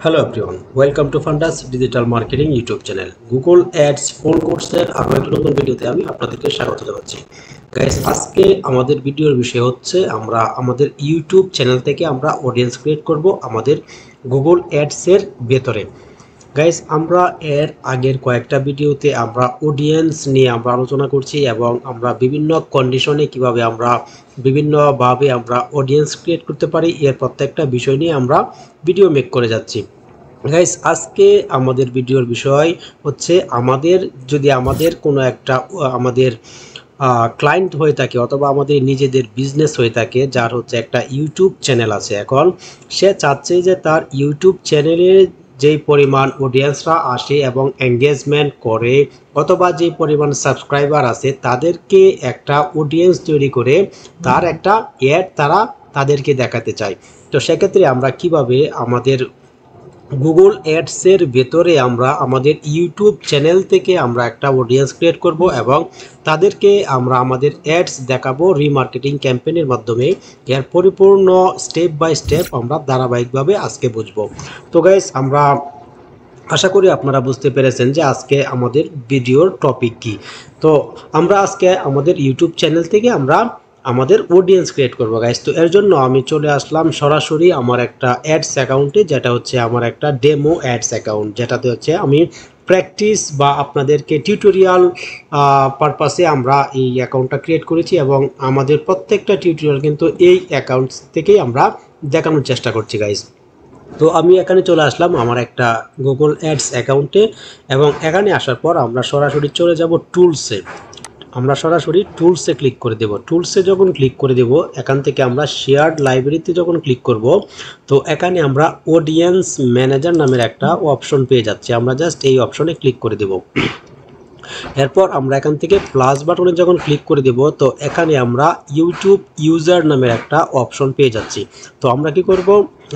Hello everyone, welcome to Fundas digital marketing YouTube channel. Google ads full কোর্সের আরও একটা নতুন ভিডিওতে আমি আপনাদেরকে স্বাগত জানাচ্ছি। গাইস, আজকে আমাদের ভিডিওর বিষয় হচ্ছে আমরা আমাদের ইউটিউব চ্যানেল থেকে আমরা অডিয়েন্স ক্রিয়েট করব আমাদের গুগল অ্যাডসের ভেতরে। গাইস, আমরা এর আগের কয়েকটা ভিডিওতে আমরা অডিয়েন্স নিয়ে আমরা আলোচনা করছি এবং আমরা বিভিন্ন কন্ডিশনে কিভাবে আমরা বিভিন্নভাবে আমরা অডিয়েন্স ক্রিয়েট করতে পারি এর প্রত্যেকটা বিষয় নিয়ে আমরা ভিডিও মেক করে যাচ্ছি। গাইস, আজকে আমাদের ভিডিওর বিষয় হচ্ছে আমাদের কোনো একটা আমাদের ক্লায়েন্ট হয়ে থাকে অথবা আমাদের নিজেদের বিজনেস হয়ে থাকে, যার হচ্ছে একটা ইউটিউব চ্যানেল আছে। এখন সে চাচ্ছে যে তার ইউটিউব চ্যানেলে যেই পরিমাণ অডিয়েন্সরা আসে এবং এঙ্গেজমেন্ট করে অথবা যে পরিমাণ সাবস্ক্রাইবার আছে তাদেরকে একটা অডিয়েন্স তৈরি করে তার একটা অ্যাড তাদেরকে দেখাতে চায়। তো সেক্ষেত্রে আমরা কিভাবে আমাদের গুগল অ্যাডসের ভেতরে আমরা আমাদের ইউটিউব চ্যানেল থেকে আমরা একটা অডিয়েন্স ক্রিয়েট করব এবং তাদেরকে আমরা আমাদের অ্যাডস দেখাবো রিমার্কেটিং ক্যাম্পেইনের মাধ্যমে। এর পরিপূর্ণ স্টেপ বাই স্টেপ আমরা ধারাবাহিকভাবে আজকে বুঝবো। তো গাইস, আমরা আশা করি আপনারা বুঝতে পেরেছেন যে আজকে আমাদের ভিডিওর টপিক কি। তো আমরা আজকে আমাদের ইউটিউব চ্যানেল থেকে আমরা আমাদের অডিয়েন্স ক্রিয়েট করবো গাইস। তো এর জন্য আমি চলে আসলাম সরাসরি আমার একটা অ্যাডস অ্যাকাউন্টে, যেটা হচ্ছে আমার একটা ডেমো অ্যাডস অ্যাকাউন্ট, যেটাতে হচ্ছে আমি প্র্যাকটিস বা আপনাদেরকে টিউটোরিয়াল পারপাসে আমরা এই অ্যাকাউন্টটা ক্রিয়েট করেছি এবং আমাদের প্রত্যেকটা টিউটোরিয়াল কিন্তু এই অ্যাকাউন্ট থেকেই আমরা দেখানোর চেষ্টা করছি গাইস। তো আমি এখানে চলে আসলাম আমার একটা গুগল অ্যাডস অ্যাকাউন্টে এবং এখানে আসার পর আমরা সরাসরি চলে যাব টুলসে। আমরা সরাসরি টুলসে ক্লিক করে দেব। টুলসে যখন ক্লিক করে দেব, এখান থেকে আমরা শেয়ার্ড লাইব্রেরিতে যখন ক্লিক করব, তো এখানে আমরা অডিয়েন্স ম্যানেজার নামের একটা অপশন পেয়ে যাচ্ছি। আমরা জাস্ট এই অপশনে ক্লিক করে দেব। এরপর আমরা এখান থেকে প্লাস বাটনে যখন ক্লিক করে দেব, তো এখানে আমরা ইউটিউব ইউজার নামের একটা অপশন পেয়ে যাচ্ছি। তো আমরা কি করব,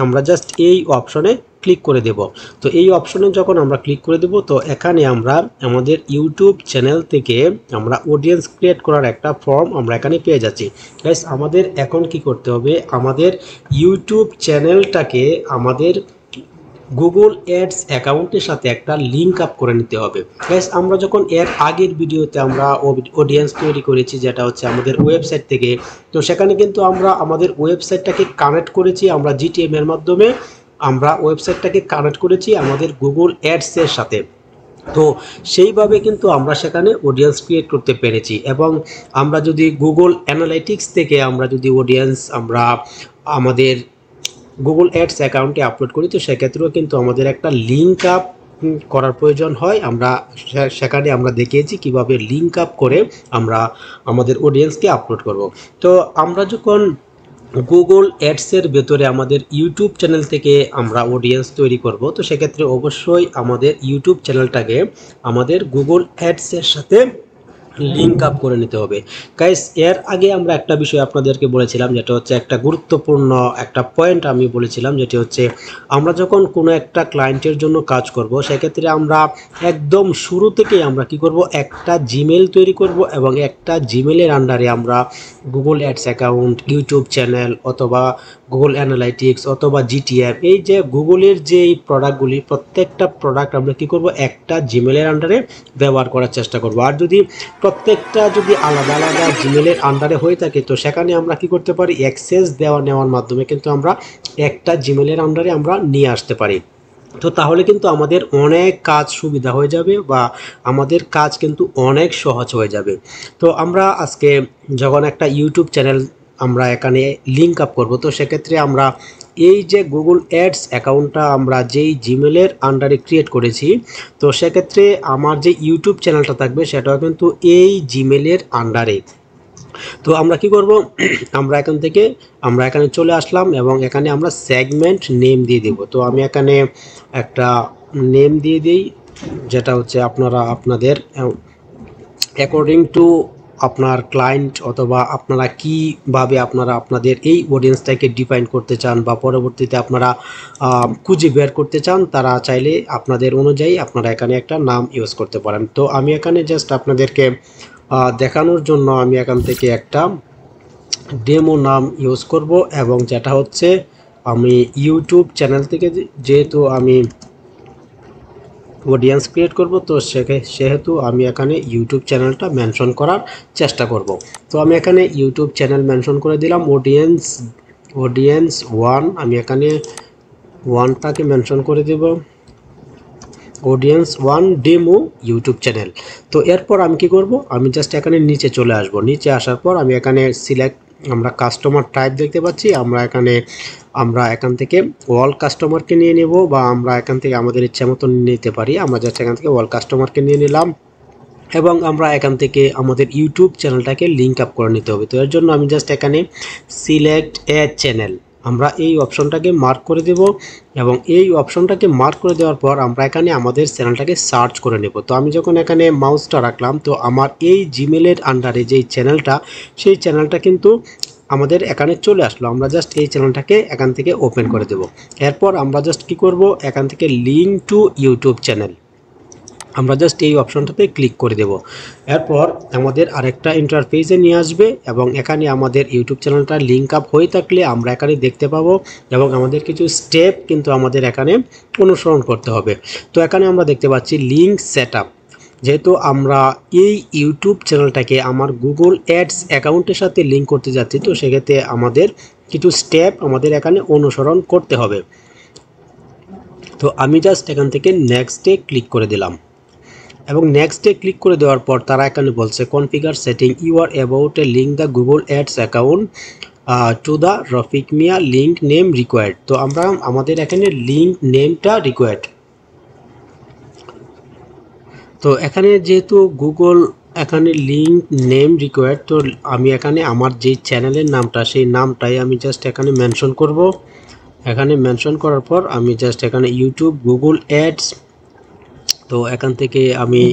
আমরা জাস্ট এই অপশনে ক্লিক করে দেব। তো এই অপশনে যখন আমরা ক্লিক করে দেব, তো এখানে আমরা আমাদের ইউটিউব চ্যানেল থেকে আমরা অডিয়েন্স ক্রিয়েট করার একটা ফর্ম আমরা এখানে পেয়ে যাচ্ছি। গাইস, আমাদের এখন কি করতে হবে, আমাদের ইউটিউব চ্যানেলটাকে আমাদের গুগল অ্যাডস অ্যাকাউন্টের সাথে একটা লিঙ্ক আপ করে নিতে হবে। গাইস, আমরা যখন এর আগের ভিডিওতে আমরা অডিয়েন্স তৈরি করেছি, যেটা হচ্ছে আমাদের ওয়েবসাইট থেকে, তো সেখানে কিন্তু আমরা আমাদের ওয়েবসাইটটাকে কানেক্ট করেছি, আমরা জিটিএম এর মাধ্যমে আমরা ওয়েবসাইটটাকে কানেক্ট করেছি আমাদের গুগল অ্যাডসের সাথে। তো সেইভাবে কিন্তু আমরা সেখানে অডিয়েন্স ক্রিয়েট করতে পেরেছি এবং আমরা যদি গুগল অ্যানালাইটিক্স থেকে আমরা যদি অডিয়েন্স আমরা আমাদের গুগল অ্যাডস অ্যাকাউন্টে আপলোড করি, তো সেক্ষেত্রেও কিন্তু আমাদের একটা লিঙ্ক আপ করার প্রয়োজন হয়। আমরা সেখানে আমরা দেখিয়েছি কিভাবে লিঙ্ক আপ করে আমরা আমাদের অডিয়েন্সকে আপলোড করব। তো আমরা যখন গুগল অ্যাডসের ভেতরে আমাদের ইউটিউব চ্যানেল থেকে আমরা অডিয়েন্স তৈরি করব, তো সেক্ষেত্রে অবশ্যই আমাদের ইউটিউব চ্যানেলটাকে আমাদের গুগল অ্যাডসের সাথে লিঙ্ক আপ করে নিতে হবে। গাইস, এর আগে আমরা একটা বিষয় আপনাদেরকে বলেছিলাম, যেটা হচ্ছে একটা গুরুত্বপূর্ণ একটা পয়েন্ট আমি বলেছিলাম, যেটি হচ্ছে আমরা যখন কোনো একটা ক্লায়েন্টের জন্য কাজ করব, সেক্ষেত্রে আমরা একদম শুরু থেকেই আমরা কি করব, একটা জিমেল তৈরি করব এবং একটা জিমেলের আন্ডারে আমরা Google ads account, YouTube channel অথবা গুগল অ্যানালাইটিক্স অথবা জিটিএম, এই যে গুগলের যে প্রোডাক্টগুলি, প্রত্যেকটা প্রোডাক্ট আমরা কি করব, একটা জিমেলের আন্ডারে ব্যবহার করার চেষ্টা করব। আর যদি প্রত্যেকটা যদি আলাদা আলাদা জিমেলের আন্ডারে হয়ে থাকে, তো সেখানে আমরা কি করতে পারি, অ্যাক্সেস নেওয়ার মাধ্যমে কিন্তু আমরা একটা জিমেলের আন্ডারে আমরা নিয়ে আসতে পারি। তো তাহলে কিন্তু আমাদের অনেক কাজ সুবিধা হয়ে যাবে বা আমাদের কাজ কিন্তু অনেক সহজ হয়ে যাবে। তো আমরা আজকে যখন একটা ইউটিউব চ্যানেল আমরা এখানে লিঙ্ক আপ করব, তো সেক্ষেত্রে আমরা এই যে গুগল অ্যাডস অ্যাকাউন্টটা আমরা যেই জিমেলের আন্ডারে ক্রিয়েট করেছি, তো সেক্ষেত্রে আমার যে ইউটিউব চ্যানেলটা থাকবে সেটাও কিন্তু এই জিমেলের আন্ডারে। তো আমরা কি করব, আমরা এখানে চলে আসলাম এবং এখানে আমরা সেগমেন্ট নেম দিয়ে দেব। তো আমি এখানে একটা নেম দিয়ে দিই, যেটা হচ্ছে আপনারা আপনাদের অ্যাকর্ডিং টু আপনার ক্লায়েন্ট অথবা আপনারা কীভাবে আপনারা আপনাদের এই অডিয়েন্সটাকে ডিফাইন করতে চান বা পরবর্তীতে আপনারা খুঁজে বের করতে চান, তারা চাইলে আপনাদের অনুযায়ী আপনারা এখানে একটা নাম ইউজ করতে পারেন। তো আমি এখানে জাস্ট আপনাদেরকে দেখানোর জন্য আমি এখান থেকে একটা ডেমো নাম ইউজ করব এবং যেটা হচ্ছে আমি ইউটিউব চ্যানেল থেকে যেহেতু আমি অডিয়েন্স ক্রিয়েট করব, তো সেহেতু আমি এখানে ইউটিউব চ্যানেলটা মেনশন করার চেষ্টা করব। তো আমি এখানে ইউটিউব চ্যানেল মেনশন করে দিলাম, অডিয়েন্স 1, আমি এখানে 1টাকে মেনশন করে দেব, অডিয়েন্স 1 ডেমো ইউটিউব চ্যানেল। তো এরপর আমি কি করব, আমি জাস্ট এখানে নিচে চলে আসব। নিচে আসার পর আমি এখানে আমরা কাস্টমার টাইপ দেখতে পাচ্ছি, আমরা এখান থেকে অল কাস্টমারকে নিয়ে নেব, বা আমরা এখান থেকে আমাদের ইচ্ছা মতো নিতে পারি। আমরা জাস্ট এখান থেকে অল কাস্টমারকে নিয়ে নিলাম, এবং আমরা এখান থেকে আমাদের ইউটিউব চ্যানেলটাকে লিঙ্ক আপ করে নিতে হবে। তো এর জন্য আমি জাস্ট এখানে সিলেক্ট এ চ্যানেল, আমরা এই অপশনটাকে মার্ক করে দেব, এবং এই অপশনটাকে মার্ক করে দেওয়ার পর আমরা এখানে আমাদের চ্যানেলটাকে সার্চ করে নেব। তো আমি যখন এখানে মাউসটা রাখলাম, তো আমার এই জিমেলের আন্ডারে যেই চ্যানেলটা, সেই চ্যানেলটা কিন্তু আমাদের এখানে চলে আসলো। আমরা জাস্ট এই চ্যানেলটাকে এখান থেকে ওপেন করে দেব। এরপর আমরা জাস্ট কি করব, এখান থেকে লিঙ্ক টু ইউটিউব চ্যানেল, আমরা জাস্ট এই অপশনটাতে ক্লিক করে দেব। এরপর আমাদের আরেকটা ইন্টারফেসে নিয়ে আসবে, এবং এখানে আমাদের ইউটিউব চ্যানেলটা লিঙ্ক আপ হয়ে থাকলে আমরা এখানে দেখতে পাবো, এবং আমাদের কিছু স্টেপ কিন্তু আমাদের এখানে অনুসরণ করতে হবে। তো এখানে আমরা দেখতে পাচ্ছি লিঙ্ক সেটআপ। যেহেতু আমরা এই ইউটিউব চ্যানেলটাকে আমার গুগল অ্যাডস অ্যাকাউন্টের সাথে লিঙ্ক করতে যাচ্ছি, তো সেক্ষেত্রে আমাদের কিছু স্টেপ আমাদের এখানে অনুসরণ করতে হবে। তো আমি জাস্ট এখান থেকে নেক্সটে ক্লিক করে দিলাম, এবং নেক্সটে ক্লিক করে দেওয়ার পর তারা এখানে বলছে configure setting, you are about a link the Google ads account to the Rafiq Mia link name required. তো আমাদের এখানে লিঙ্ক নেমটা রিকোয়ার্ড। তো এখানে যেহেতু গুগল এখানে লিঙ্ক নেম রিকোয়ার্ড, তো আমি এখানে আমার যে চ্যানেলের নামটা, সেই নামটাই আমি জাস্ট এখানে মেনশন করব। এখানে মেনশন করার পর আমি জাস্ট এখানে ইউটিউব গুগল অ্যাডস, তো এখান থেকে আমি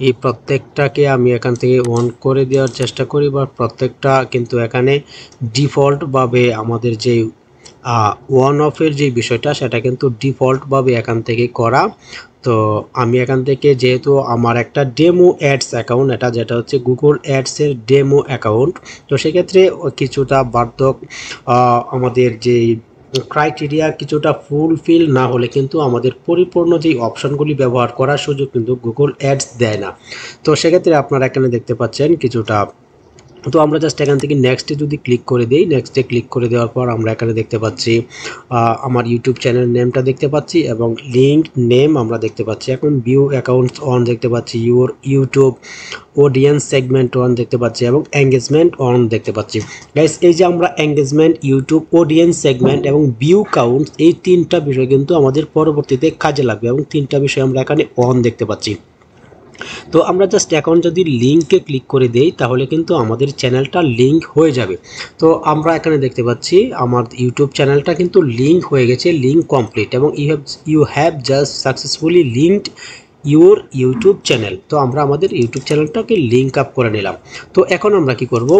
এই প্রত্যেকটাকে আমি এখান থেকে অন করে দেওয়ার চেষ্টা করি, বা প্রত্যেকটা কিন্তু এখানে ডিফল্টভাবে আমাদের যে ওয়ান অফের যে বিষয়টা, সেটা কিন্তু ডিফল্টভাবে এখান থেকে করা। তো আমি এখান থেকে যেহেতু আমার একটা ডেমো অ্যাডস অ্যাকাউন্ট, এটা যেটা হচ্ছে গুগল অ্যাডসের ডেমো অ্যাকাউন্ট, তো সেক্ষেত্রে কিছুটা বার্ধক আমাদের যেই ক্রাইটেরিয়া কিছুটা ফুলফিল না হলে কিন্তু আমাদের পরিপূর্ণ যেই অপশনগুলি ব্যবহার করার সুযোগ কিন্তু গুগল অ্যাডস দেয় না। তো সেক্ষেত্রে আপনারা এখানে দেখতে পাচ্ছেন কিছুটা। তো আমরা জাস্ট এখান থেকে নেক্সটে যদি ক্লিক করে দিই, নেক্সটে ক্লিক করে দেওয়ার পর আমরা এখানে দেখতে পাচ্ছি আমার ইউটিউব চ্যানেল নেমটা দেখতে পাচ্ছি, এবং লিঙ্ক নেম আমরা দেখতে পাচ্ছি। এখন ভিউ অ্যাকাউন্টস অন দেখতে পাচ্ছি, ইউটিউব অডিয়েন্স সেগমেন্ট অন দেখতে পাচ্ছি, এবং এঙ্গেজমেন্ট অন দেখতে পাচ্ছি। গাইস, এই যে আমরা এঙ্গেজমেন্ট, ইউটিউব অডিয়েন্স সেগমেন্ট এবং ভিউ কাউন্ট, এই তিনটা বিষয় কিন্তু আমাদের পরবর্তীতে কাজে লাগবে, এবং তিনটা বিষয় আমরা এখানে অন দেখতে পাচ্ছি। তো আমরা জাস্ট এখন যদি লিঙ্কে ক্লিক করে দেই, তাহলে কিন্তু আমাদের চ্যানেলটা লিঙ্ক হয়ে যাবে। তো আমরা এখানে দেখতে পাচ্ছি আমার ইউটিউব চ্যানেলটা কিন্তু লিঙ্ক হয়ে গেছে, লিঙ্ক কমপ্লিট, এবং you have just successfully linked your YouTube channel. তো আমরা আমাদের ইউটিউব চ্যানেলটাকে লিঙ্ক আপ করে নিলাম। তো এখন আমরা কি করব,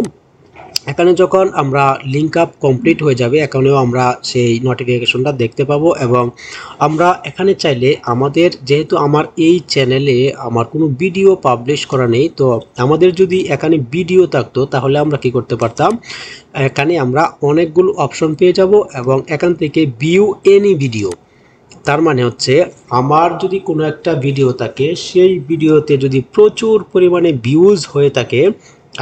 এখানে যখন আমরা লিঙ্ক আপ কমপ্লিট হয়ে যাবে, এখানেও আমরা সেই নোটিফিকেশনটা দেখতে পাবো, এবং আমরা এখানে চাইলে আমাদের, যেহেতু আমার এই চ্যানেলে আমার কোনো ভিডিও পাবলিশ করা নেই, তো আমাদের যদি এখানে ভিডিও থাকতো তাহলে আমরা কি করতে পারতাম, এখানে আমরা অনেকগুলো অপশন পেয়ে যাব, এবং এখান থেকে ভিউ এনি ভিডিও, তার মানে হচ্ছে আমার যদি কোনো একটা ভিডিও থাকে, সেই ভিডিওতে যদি প্রচুর পরিমাণে ভিউজ হয়ে থাকে,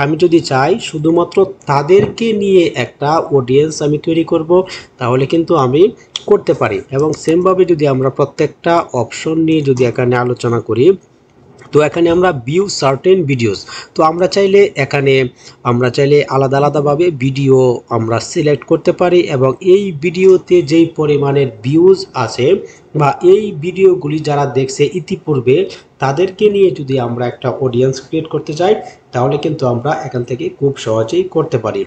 আমি যদি চাই শুধুমাত্র তাদেরকে নিয়ে একটা অডিয়েন্স আমি তৈরি করব, তাহলে কিন্তু আমি করতে পারি। এবং সেমভাবে যদি আমরা প্রত্যেকটা অপশন নিয়ে যদি এখানে আলোচনা করি, তো এখানে আমরা ভিউ সার্টেন ভিডিওস, তো আমরা চাইলে আলাদা আলাদাভাবে ভিডিও আমরা সিলেক্ট করতে পারি, এবং এই ভিডিওতে যেই পরিমাণের ভিউজ আছে, বা এই ভিডিওগুলি যারা দেখছে ইতিপূর্বে, তাদেরকে নিয়ে যদি আমরা একটা অডিয়েন্স ক্রিয়েট করতে চাই, তাহলে কিন্তু আমরা এখান থেকে খুব সহজেই করতে পারি।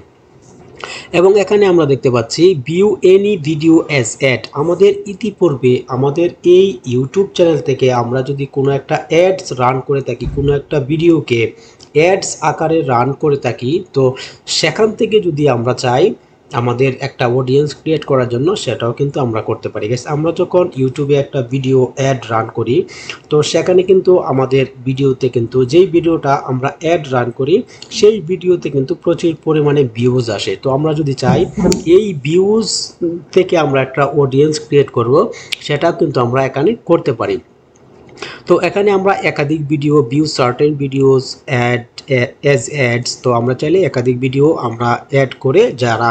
এবং এখানে আমরা দেখতে পাচ্ছি view any video as ad. আমাদের ইতিপূর্বে আমাদের এই ইউটিউব চ্যানেল থেকে আমরা যদি কোনো একটা অ্যাডস রান করে থাকি, কোনো একটা ভিডিওকে অ্যাডস আকারে রান করে থাকি, তো সেখান থেকে যদি আমরা চাই, আমাদের একটা অডিয়েন্স ক্রিয়েট করার জন্য সেটাও কিন্তু আমরা করতে পারি গাইস। আমরা যখন ইউটিউবে একটা ভিডিও অ্যাড রান করি, তো সেখানে কিন্তু আমাদের ভিডিওতে কিন্তু যেই ভিডিওটা আমরা অ্যাড রান করি সেই ভিডিওতে কিন্তু প্রচুর পরিমাণে ভিউজ আসে। তো আমরা যদি চাই এই ভিউজ থেকে আমরা একটা অডিয়েন্স ক্রিয়েট করব, সেটাও কিন্তু আমরা এখানে করতে পারি। তো এখানে আমরা একাধিক video view certain videos ad as ads, তো আমরা চাইলে একাধিক ভিডিও আমরা অ্যাড করে, যারা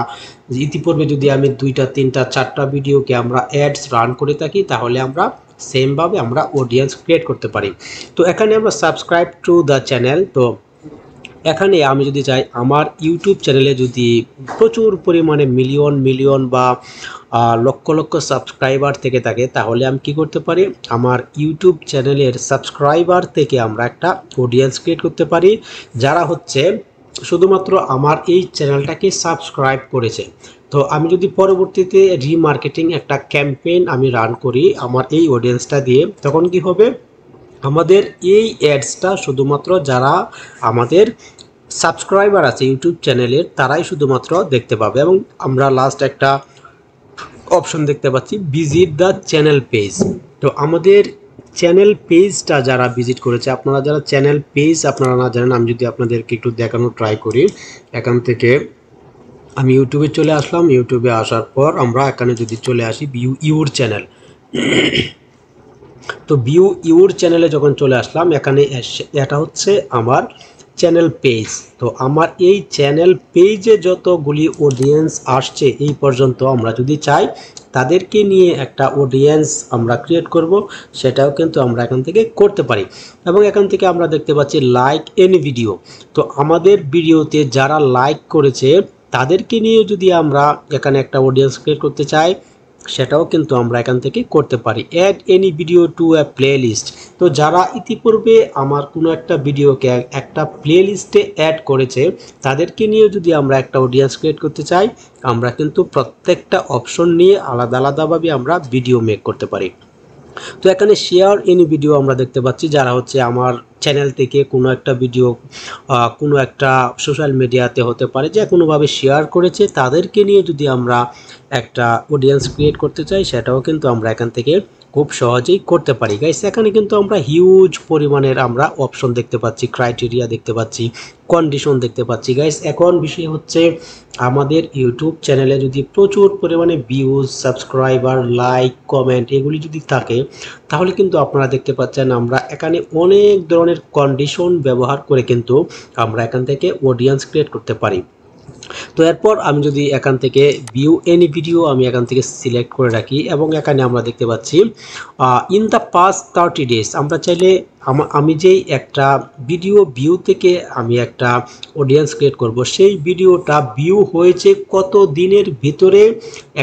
ইতিপূর্বে যদি আমি 2টা 3টা 4টা ভিডিওকে আমরা অ্যাডস রান করে থাকি, তাহলে আমরা সেমভাবে আমরা অডিয়েন্স ক্রিয়েট করতে পারি। তো এখানে আমরা সাবস্ক্রাইব টু দ্য চ্যানেল, তো এখানে আমি যদি চাই আমার ইউটিউব চ্যানেলে যদি প্রচুর পরিমাণে মিলিয়ন মিলিয়ন বা লক্ষ লক্ষ সাবস্ক্রাইবার থেকে থাকে, তাহলে আমি কি করতে পারি, আমার ইউটিউব চ্যানেলের সাবস্ক্রাইবার থেকে আমরা একটা অডিয়েন্স ক্রিয়েট করতে পারি, যারা হচ্ছে শুধুমাত্র আমার এই চ্যানেলটাকে সাবস্ক্রাইব করেছে। তো আমি যদি পরবর্তীতে রিমার্কেটিং একটা ক্যাম্পেইন আমি রান করি আমার এই অডিয়েন্সটা দিয়ে, তখন কি হবে, আমাদের এই অ্যাডসটা শুধুমাত্র যারা আমাদের সাবস্ক্রাইবার আছে ইউটিউব চ্যানেলের, তারাই শুধুমাত্র দেখতে পাবে। এবং আমরা লাস্ট একটা অপশন দেখতে পাচ্ছি, ভিজিট দ্য চ্যানেল পেজ। তো আমাদের চ্যানেল পেজটা যারা ভিজিট করেছে, আপনারা যারা চ্যানেল পেজ আপনারা না জানেন, আমি যদি আপনাদেরকে একটু দেখানোর ট্রাই করি। এখান থেকে আমি ইউটিউবে চলে আসলাম, ইউটিউবে আসার পর আমরা এখানে যদি চলে আসি ভিউ ইউর চ্যানেল, তো ভিউ ইউর চ্যানেলে যখন চলে আসলাম, এখানে এটা হচ্ছে আমার চ্যানেল পেজ। তো আমার এই চ্যানেল পেজে যতগুলি অডিয়েন্স আসছে এই পর্যন্ত, আমরা যদি চাই তাদেরকে নিয়ে একটা অডিয়েন্স আমরা ক্রিয়েট করব, সেটাও কিন্তু আমরা এখান থেকে করতে পারি। এবং এখান থেকে আমরা দেখতে পাচ্ছি লাইক এনি ভিডিও, তো আমাদের ভিডিওতে যারা লাইক করেছে তাদেরকে নিয়ে যদি আমরা এখানে একটা অডিয়েন্স ক্রিয়েট করতে চাই, সেটাও কিন্তু আমরা এখান থেকে করতে পারি। অ্যাড এনি ভিডিও টু এ প্লেলিস্ট, তো যারা ইতিপূর্বে আমার কোনো একটা ভিডিওকে একটা প্লেলিস্টে অ্যাড করেছে, তাদেরকে নিয়ে যদি আমরা একটা অডিয়েন্স ক্রিয়েট করতে চাই, আমরা কিন্তু প্রত্যেকটা অপশন নিয়ে আলাদা আলাদাভাবে আমরা ভিডিও মেক করতে পারি। তো এখানে শেয়ার এনি ভিডিও আমরা দেখতে পাচ্ছি, যারা হচ্ছে আমার চ্যানেল থেকে কোনো একটা ভিডিও কোনো একটা সোশ্যাল মিডিয়াতে হতে পারে যে কোনোভাবে শেয়ার করেছে, তাদেরকে নিয়ে যদি আমরা একটা অডিয়েন্স ক্রিয়েট করতে চাই, সেটাও কিন্তু আমরা এখান থেকে খুব সহজেই করতে পারি গাইস। এখানে কিন্তু আমরা হিউজ পরিমাণের আমরা অপশন দেখতে পাচ্ছি, ক্রাইটেরিয়া দেখতে পাচ্ছি, কন্ডিশন দেখতে পাচ্ছি গাইস। এখন বিষয় হচ্ছে, আমাদের ইউটিউব চ্যানেলে যদি প্রচুর পরিমাণে ভিউজ, সাবস্ক্রাইবার, লাইক, কমেন্ট এগুলি যদি থাকে, তাহলে কিন্তু আপনারা দেখতে পাচ্ছেন আমরা এখানে অনেক ধরনের কন্ডিশন ব্যবহার করে কিন্তু আমরা এখান থেকে অডিয়েন্স ক্রিয়েট করতে পারি। তো এরপর আমি যদি এখান থেকে ভিউ এনি ভিডিও আমি এখান থেকে সিলেক্ট করে রাখি, এবং এখানে আমরা দেখতে পাচ্ছি ইন দ্য পাস্ট 30 ডেজ, আমরা চাইলে আমি যেই একটা ভিডিও ভিউ থেকে আমি একটা অডিয়েন্স ক্রিয়েট করব, সেই ভিডিওটা ভিউ হয়েছে কত দিনের ভিতরে,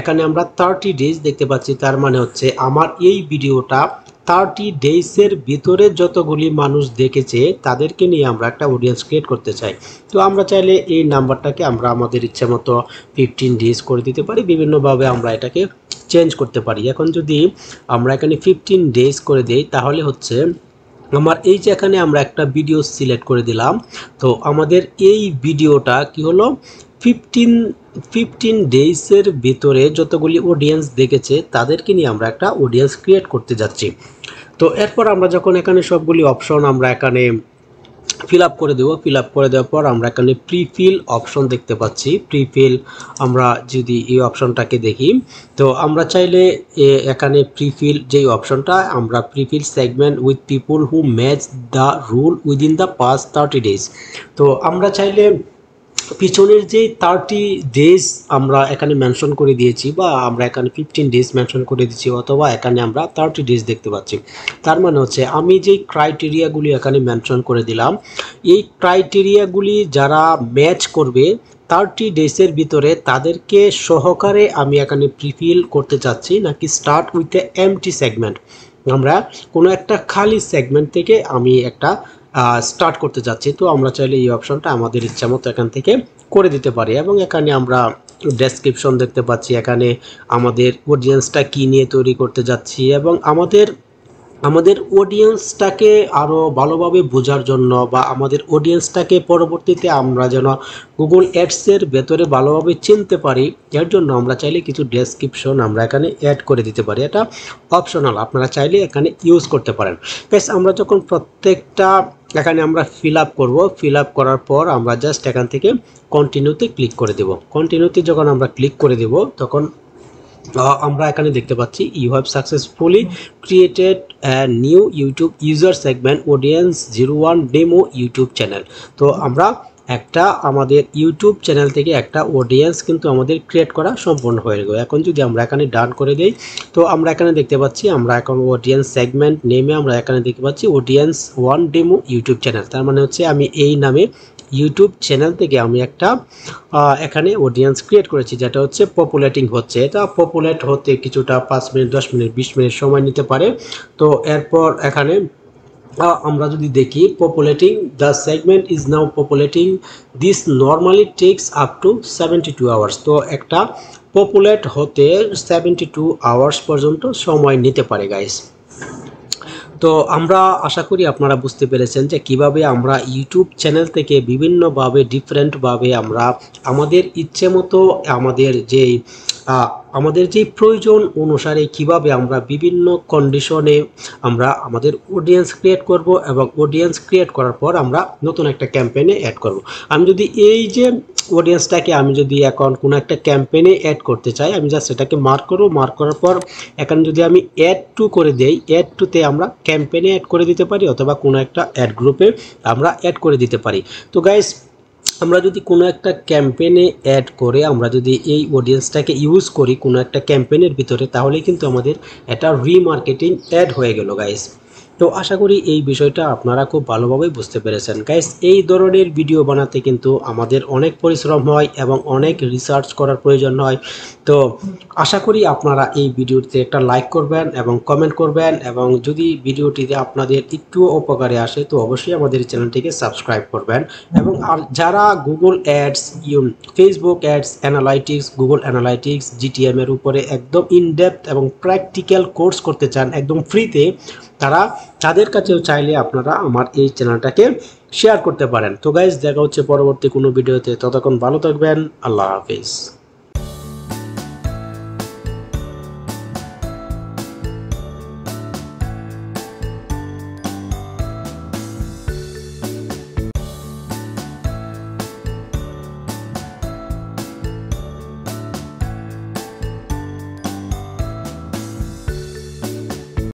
এখানে আমরা 30 ডেজ দেখতে পাচ্ছি। তার মানে হচ্ছে আমার এই ভিডিওটা 30 ডেজের ভিতরে যতগুলি মানুষ দেখেছে, তাদেরকে নিয়ে আমরা একটা অডিয়েন্স ক্রিয়েট করতে চাই। তো আমরা চাইলে এই নাম্বারটাকে আমরা আমাদের ইচ্ছা মতো 15 ডেজ করে দিতে পারি, বিভিন্নভাবে আমরা এটাকে চেঞ্জ করতে পারি। এখন যদি আমরা এখানে 15 ডেজ করে দেই, তাহলে হচ্ছে আমার এই যে এখানে আমরা একটা ভিডিও সিলেক্ট করে দিলাম, তো আমাদের এই ভিডিওটা কি হলো, 15 ডেজের ভিতরে যতগুলি অডিয়েন্স দেখেছে, তাদেরকে নিয়ে আমরা একটা অডিয়েন্স ক্রিয়েট করতে যাচ্ছি। তো এরপর আমরা যখন এখানে সবগুলি অপশন আমরা এখানে ফিল আপ করে দেবো, ফিল আপ করে দেওয়ার পর আমরা এখানে প্রিফিল অপশন দেখতে পাচ্ছি। প্রিফিল আমরা যদি এই অপশনটাকে দেখি, তো আমরা চাইলে এখানে প্রিফিল যেই অপশনটা, আমরা prefill segment with people who match the rule within the past 30 days, তো আমরা চাইলে পিছনের যে 30 ডেজ আমরা এখানে মেনশন করে দিয়েছি, বা আমরা এখানে 15 ডেজ মেনশন করে দিচ্ছি, অথবা এখানে আমরা 30 ডেজ দেখতে পাচ্ছি। তার মানে হচ্ছে আমি যেই ক্রাইটেরিয়াগুলি এখানে মেনশন করে দিলাম, এই ক্রাইটেরিয়াগুলি যারা ম্যাচ করবে 30 ডেজের ভিতরে, তাদেরকে সহকারে আমি এখানে প্রিফিল করতে চাচ্ছি, নাকি start with a empty segment, আমরা কোনো একটা খালি সেগমেন্ট থেকে আমি একটা স্টার্ট করতে যাচ্ছি। তো আমরা চাইলে এই অপশনটা আমাদের ইচ্ছা মতো এখান থেকে করে দিতে পারি। এবং এখানে আমরা ডেসক্রিপশন দেখতে পাচ্ছি, এখানে আমাদের অডিয়েন্সটা কী নিয়ে তৈরি করতে যাচ্ছি, এবং আমাদের আমাদের অডিয়েন্সটাকে আরও ভালোভাবে বোঝার জন্য বা আমাদের অডিয়েন্সটাকে পরবর্তীতে আমরা যেন গুগল অ্যাডসের ভেতরে ভালোভাবে চিনতে পারি, এর জন্য আমরা চাইলে কিছু ডেসক্রিপশন আমরা এখানে অ্যাড করে দিতে পারি। এটা অপশনাল, আপনারা চাইলে এখানে ইউজ করতে পারেন। গাইস, আমরা যখন প্রত্যেকটা এখানে আমরা ফিল আপ করবো, ফিল আপ করার পর আমরা জাস্ট এখান থেকে কন্টিনিউতে ক্লিক করে দেব। কন্টিনিউতে যখন আমরা ক্লিক করে দেব তখন আমরা এখানে দেখতে পাচ্ছি you have successfully created new YouTube user segment audience 01 demo YouTube channel. তো আমরা একটা আমাদের ইউটিউব চ্যানেল থেকে একটা অডিয়েন্স কিন্তু আমাদের ক্রিয়েট করা সম্পূর্ণ হয়ে গেল। এখন যদি আমরা এখানে ডান করে দেই তো আমরা এখানে দেখতে পাচ্ছি আমরা এখন অডিয়েন্স সেগমেন্ট নেমে আমরা এখানে দেখতে পাচ্ছি অডিয়েন্স 1 ডেমো ইউটিউব চ্যানেল। তার মানে হচ্ছে আমি এই নামে ইউটিউব চ্যানেল থেকে আমি একটা এখানে অডিয়েন্স ক্রিয়েট করেছি, যেটা হচ্ছে পপুলেটিং হচ্ছে। এটা পপুলেট হতে কিছুটা 5 মিনিট 10 মিনিট 20 মিনিট সময় নিতে পারে। তো এরপর এখানে আমরা যদি দেখি populating the segment is now populating this normally takes up to 72 hours. তো একটা পপুলেট হতে 72 আওয়ার্স পর্যন্ত সময় নিতে পারে গাইস। তো আমরা আশা করি আপনারা বুঝতে পেরেছেন যে কিভাবে আমরা ইউটিউব চ্যানেল থেকে বিভিন্নভাবে ডিফারেন্টভাবে আমরা আমাদের ইচ্ছে মতো আমাদের যে প্রয়োজন অনুসারে কিভাবে আমরা বিভিন্ন কন্ডিশনে আমরা আমাদের অডিয়েন্স ক্রিয়েট করব এবং অডিয়েন্স ক্রিয়েট করার পর আমরা নতুন একটা ক্যাম্পেইনে অ্যাড করব। আমি যদি এই যে অডিয়েন্সটাকে আমি যদি এখন কোনো একটা ক্যাম্পেইনে অ্যাড করতে চাই, আমি জাস্ট সেটাকে মার্ক করব। মার্ক করার পর এখানে যদি আমি অ্যাড টু করে দেই, অ্যাড টুতে আমরা ক্যাম্পেইনে অ্যাড করে দিতে পারি অথবা কোনো একটা অ্যাড গ্রুপে আমরা অ্যাড করে দিতে পারি। তো গাইস, আমরা যদি কোনো একটা ক্যাম্পেইনে অ্যাড করে আমরা যদি এই অডিয়েন্সটাকে ইউজ করি কোনো একটা ক্যাম্পেইনের ভিতরে, তাহলেই কিন্তু আমাদের এটা রিমার্কেটিং অ্যাড হয়ে গেল গাইস। তো আশা করি এই বিষয়টা আপনারা খুব ভালোভাবে বুঝতে পেরেছেন গাইস। এই ধরনের ভিডিও বানাতে কিন্তু আমাদের অনেক পরিশ্রম হয় এবং অনেক রিসার্চ করার প্রয়োজন হয়। তো আশা করি আপনারা এই ভিডিওতে একটা লাইক করবেন এবং কমেন্ট করবেন, এবং যদি ভিডিওটিতে আপনাদের একটু উপকারে আসে তো অবশ্যই আমাদের চ্যানেলটিকে সাবস্ক্রাইব করবেন। এবং আর যারা Google ads, Facebook ads analytics, Google analytics, GTM এর উপরে একদম ইনডেপথ এবং প্র্যাকটিক্যাল কোর্স করতে চান একদম ফ্রিতে, তাদের কাছেও চাইলে আপনারা আমার এই চ্যানেলটাকে শেয়ার করতে পারেন। তো গাইজ, দেখা হচ্ছে পরবর্তী কোনো ভিডিওতে, ততক্ষণ ভালো থাকবেন। আল্লাহ হাফিজ।